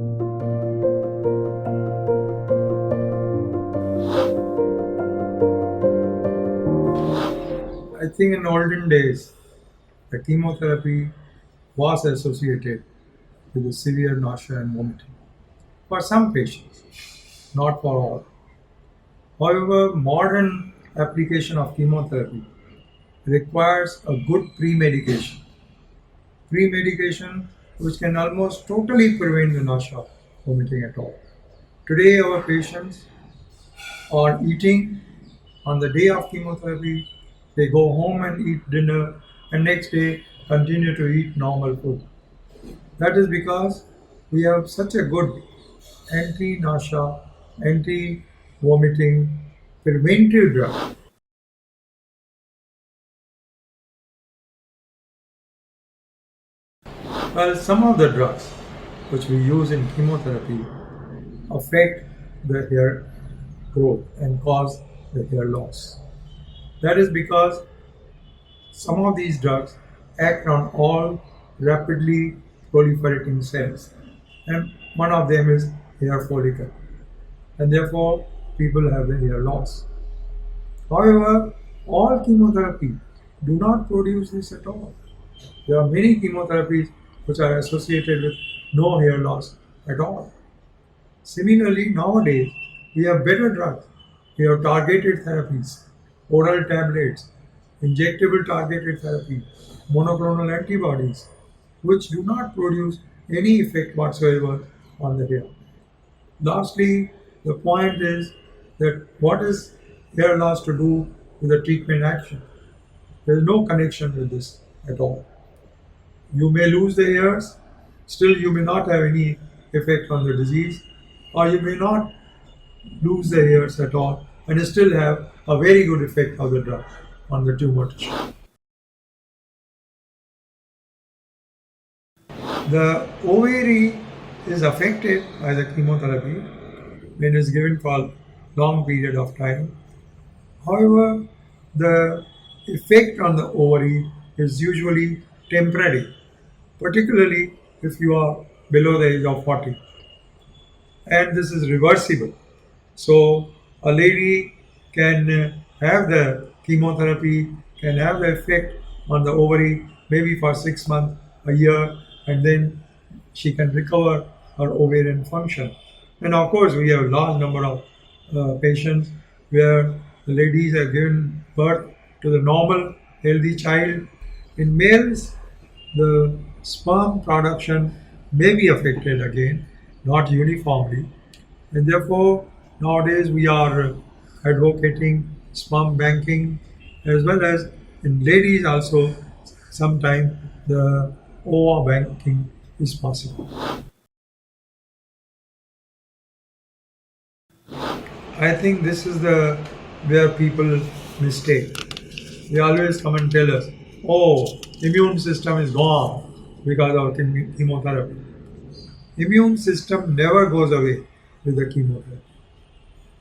I think in olden days, the chemotherapy was associated with the severe nausea and vomiting for some patients, not for all. However, modern application of chemotherapy requires a good pre-medication which can almost totally prevent the nausea, vomiting at all. Today, our patients are eating on the day of chemotherapy. They go home and eat dinner, and next day continue to eat normal food. That is because we have such a good anti-nausea, anti-vomiting preventive drug. Well, some of the drugs which we use in chemotherapy affect the hair growth and cause the hair loss. That is because some of these drugs act on all rapidly proliferating cells, and one of them is hair follicle, and therefore people have the hair loss. However, all chemotherapy do not produce this at all. There are many chemotherapies which are associated with no hair loss at all. Similarly, nowadays we have better drugs. We have targeted therapies, oral tablets, injectable targeted therapy, monoclonal antibodies, which do not produce any effect whatsoever on the hair. Lastly, the point is that what is hair loss to do with the treatment action? There is no connection with this at all. You may lose the hairs, still you may not have any effect on the disease, or you may not lose the hairs at all and still have a very good effect of the drug on the tumor tissue. The ovary is affected by the chemotherapy when it's given for a long period of time. However, the effect on the ovary is usually temporary, particularly if you are below the age of 40. And this is reversible. So a lady can have the chemotherapy, can have the effect on the ovary maybe for 6 months, a year, and then she can recover her ovarian function. And of course, we have a large number of patients where the ladies have given birth to the normal, healthy child. In males, the sperm production may be affected again, not uniformly, and therefore nowadays we are advocating sperm banking as well as in ladies also sometimes the ova banking is possible. I think this is the where people mistake. They always come and tell us, oh, immune system is gone because of chemotherapy. Immune system never goes away with the chemotherapy.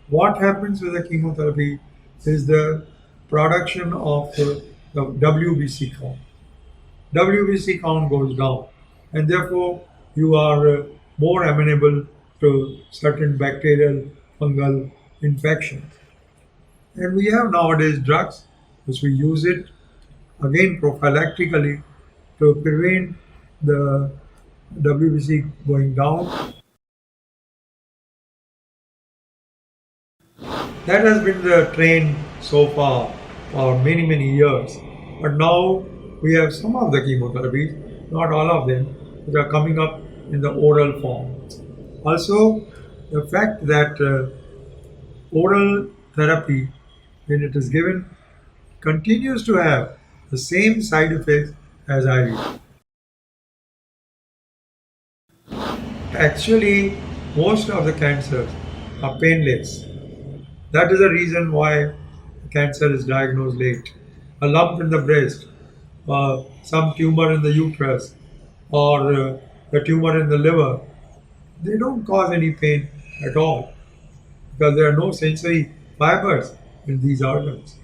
What happens with the chemotherapy is the production of the WBC count. WBC count goes down, and therefore you are more amenable to certain bacterial, fungal infections. And we have nowadays drugs which we use it again prophylactically to prevent the WBC going down. That has been the trend so far for many, many years. But now we have some of the chemotherapies, not all of them, which are coming up in the oral form. Also, the fact that oral therapy, when it is given, continues to have the same side effects as IV. Actually, most of the cancers are painless. That is the reason why cancer is diagnosed late. A lump in the breast, some tumor in the uterus, or a tumor in the liver, they don't cause any pain at all because there are no sensory fibers in these organs.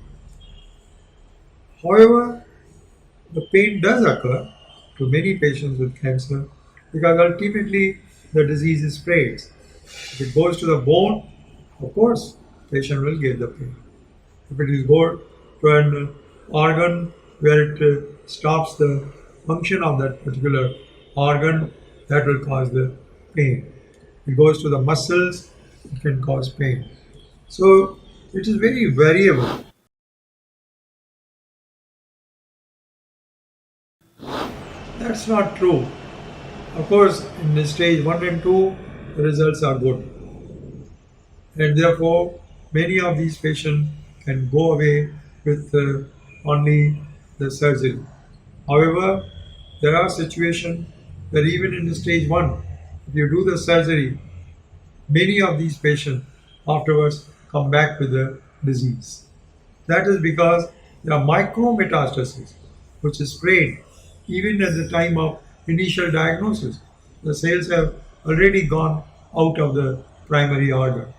However, the pain does occur to many patients with cancer because ultimately the disease spreads. If it goes to the bone, of course, patient will get the pain. If it is go to an organ where it stops the function of that particular organ, that will cause the pain. If it goes to the muscles, it can cause pain. So it is very variable. That's not true. Of course, in the stage 1 and 2, the results are good. And therefore, many of these patients can go away with only the surgery. However, there are situations where even in the stage 1, if you do the surgery, many of these patients afterwards come back with the disease. That is because there are micrometastases which is spread even at the time of initial diagnosis. The cells have already gone out of the primary organ.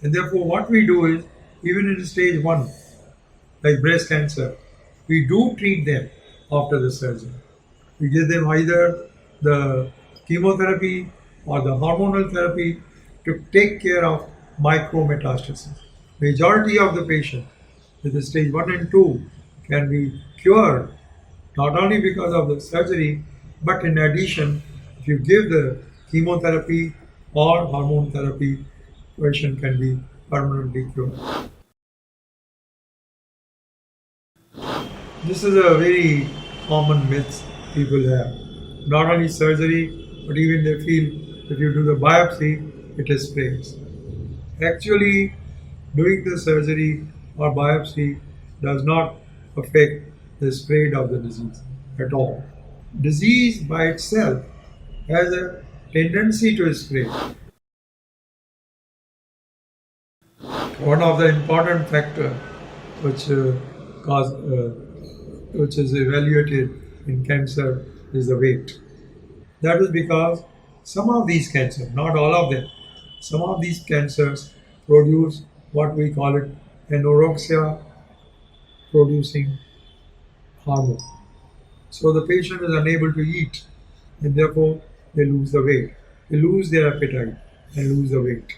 And therefore, what we do is, even in stage 1, like breast cancer, we do treat them after the surgery. We give them either the chemotherapy or the hormonal therapy to take care of micrometastasis. Majority of the patients with the stage 1 and 2 can be cured not only because of the surgery, but in addition, if you give the chemotherapy or hormone therapy, patient can be permanently cured. This is a very common myth people have. Not only surgery, but even they feel if you do the biopsy, it spreads. Actually, doing the surgery or biopsy does not affect the spread of the disease at all. Disease by itself has a tendency to spread. One of the important factors which which is evaluated in cancer is the weight. That is because some of these cancers, not all of them, some of these cancers produce what we call it anorexia producing hormone. So the patient is unable to eat and therefore they lose the weight. They lose their appetite and lose the weight.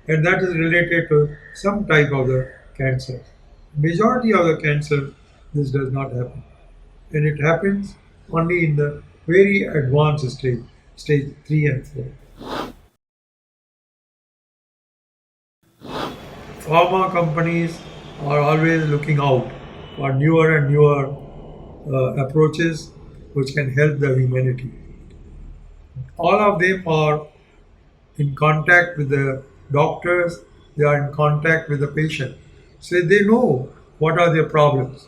And that is related to some type of the cancer. Majority of the cancer, this does not happen. And it happens only in the very advanced stage, stage 3 and 4. Pharma companies are always looking out for newer and newer approaches which can help the humanity. All of them are in contact with the doctors, they are in contact with the patient. So they know what are their problems.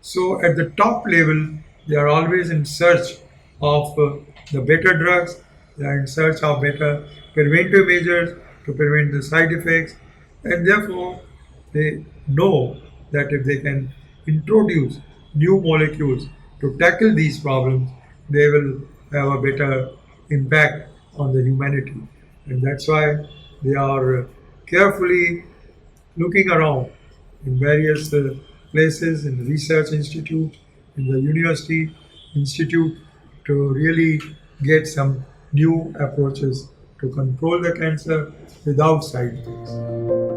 So at the top level, they are always in search of the better drugs, they are in search of better preventive measures to prevent the side effects, and therefore they know that if they can introduce new molecules to tackle these problems, they will have a better impact on the humanity. And that's why they are carefully looking around in various places, in the research institute, in the university institute, to really get some new approaches to control the cancer without side effects.